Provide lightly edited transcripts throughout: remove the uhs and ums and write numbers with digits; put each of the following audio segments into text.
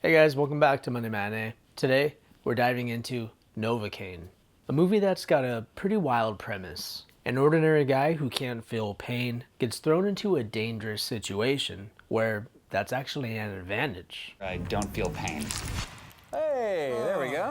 Hey guys, welcome back to Matinee. Today, we're diving into NOVOCAINE, a movie that's got a pretty wild premise. An ordinary guy who can't feel pain gets thrown into a dangerous situation where that's actually an advantage. I don't feel pain. Hey, there we go.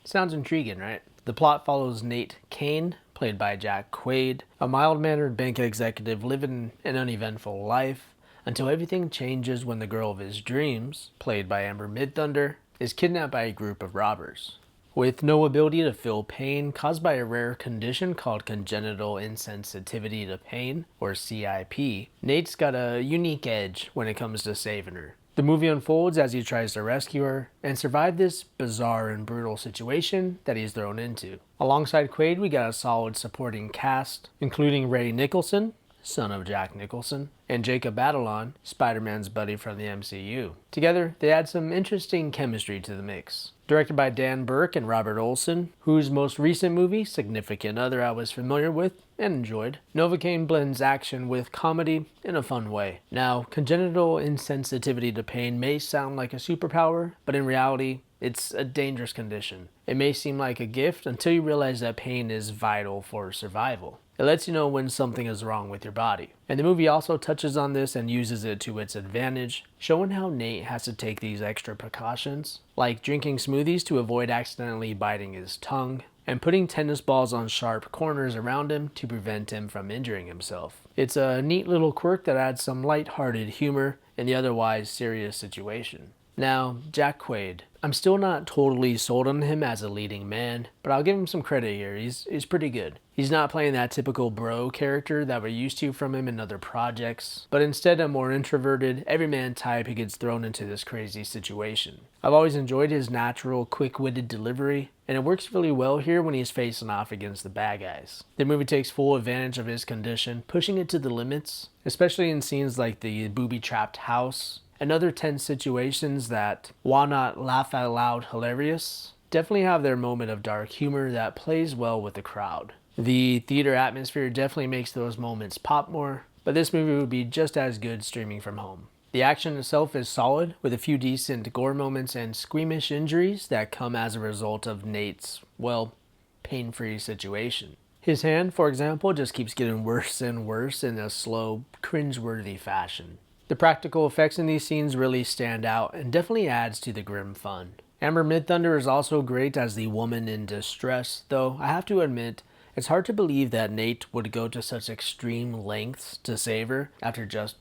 Sounds intriguing, right? The plot follows Nate Kane, played by Jack Quaid, a mild-mannered bank executive living an uneventful life, until everything changes when the girl of his dreams, played by Amber Midthunder, is kidnapped by a group of robbers. With no ability to feel pain caused by a rare condition called congenital insensitivity to pain, or CIP, Nate's got a unique edge when it comes to saving her. The movie unfolds as he tries to rescue her and survive this bizarre and brutal situation that he's thrown into. Alongside Quaid, we got a solid supporting cast, including Ray Nicholson, son of Jack Nicholson, and Jacob Batalon, Spider-Man's buddy from the MCU. Together, they add some interesting chemistry to the mix. Directed by Dan Burke and Robert Olson, whose most recent movie, Significant Other, I was familiar with and enjoyed, NOVOCAINE blends action with comedy in a fun way. Now, congenital insensitivity to pain may sound like a superpower, but in reality, it's a dangerous condition. It may seem like a gift until you realize that pain is vital for survival. It lets you know when something is wrong with your body. And the movie also touches on this and uses it to its advantage, showing how Nate has to take these extra precautions, like drinking smoothies to avoid accidentally biting his tongue, and putting tennis balls on sharp corners around him to prevent him from injuring himself. It's a neat little quirk that adds some light-hearted humor in the otherwise serious situation. Now, Jack Quaid. I'm still not totally sold on him as a leading man, but I'll give him some credit here. He's pretty good. He's not playing that typical bro character that we're used to from him in other projects, but instead a more introverted, everyman type who gets thrown into this crazy situation. I've always enjoyed his natural, quick-witted delivery, and it works really well here when he's facing off against the bad guys. The movie takes full advantage of his condition, pushing it to the limits, especially in scenes like the booby-trapped house, and other tense situations that, while not laugh out loud hilarious, definitely have their moment of dark humor that plays well with the crowd. The theater atmosphere definitely makes those moments pop more, but this movie would be just as good streaming from home. The action itself is solid, with a few decent gore moments and squeamish injuries that come as a result of Nate's, well, pain-free situation. His hand, for example, just keeps getting worse and worse in a slow, cringe-worthy fashion. The practical effects in these scenes really stand out and definitely adds to the grim fun. Amber Midthunder is also great as the woman in distress, though I have to admit, it's hard to believe that Nate would go to such extreme lengths to save her after just,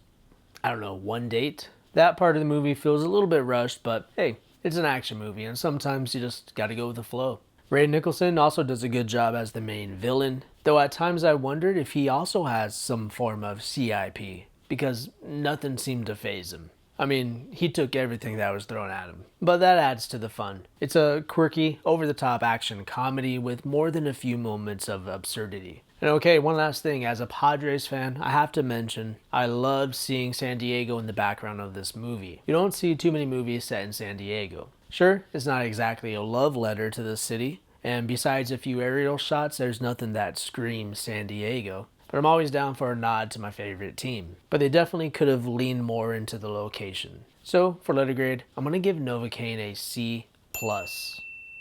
one date. That part of the movie feels a little bit rushed, but hey, it's an action movie and sometimes you just gotta go with the flow. Ray Nicholson also does a good job as the main villain, though at times I wondered if he also has some form of CIP, because nothing seemed to faze him. I mean, he took everything that was thrown at him. But that adds to the fun. It's a quirky, over-the-top action comedy with more than a few moments of absurdity. And okay, one last thing. As a Padres fan, I have to mention, I loved seeing San Diego in the background of this movie. You don't see too many movies set in San Diego. Sure, it's not exactly a love letter to the city, and besides a few aerial shots, there's nothing that screams San Diego. But I'm always down for a nod to my favorite team. But they definitely could have leaned more into the location. So, for letter grade, I'm going to give NOVOCAINE a C+.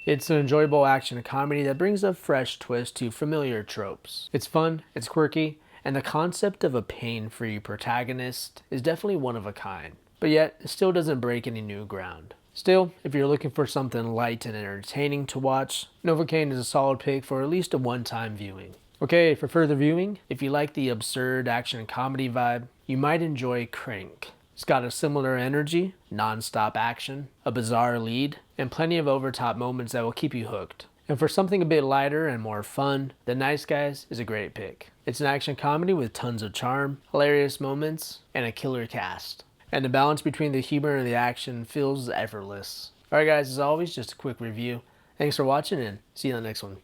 It's an enjoyable action comedy that brings a fresh twist to familiar tropes. It's fun, it's quirky, and the concept of a pain-free protagonist is definitely one of a kind. But yet, it still doesn't break any new ground. Still, if you're looking for something light and entertaining to watch, NOVOCAINE is a solid pick for at least a one-time viewing. Okay, for further viewing, if you like the absurd action comedy vibe, you might enjoy Crank. It's got a similar energy, non-stop action, a bizarre lead, and plenty of over-top moments that will keep you hooked. And for something a bit lighter and more fun, The Nice Guys is a great pick. It's an action comedy with tons of charm, hilarious moments, and a killer cast. And the balance between the humor and the action feels effortless. Alright guys, as always, just a quick review. Thanks for watching and see you in the next one.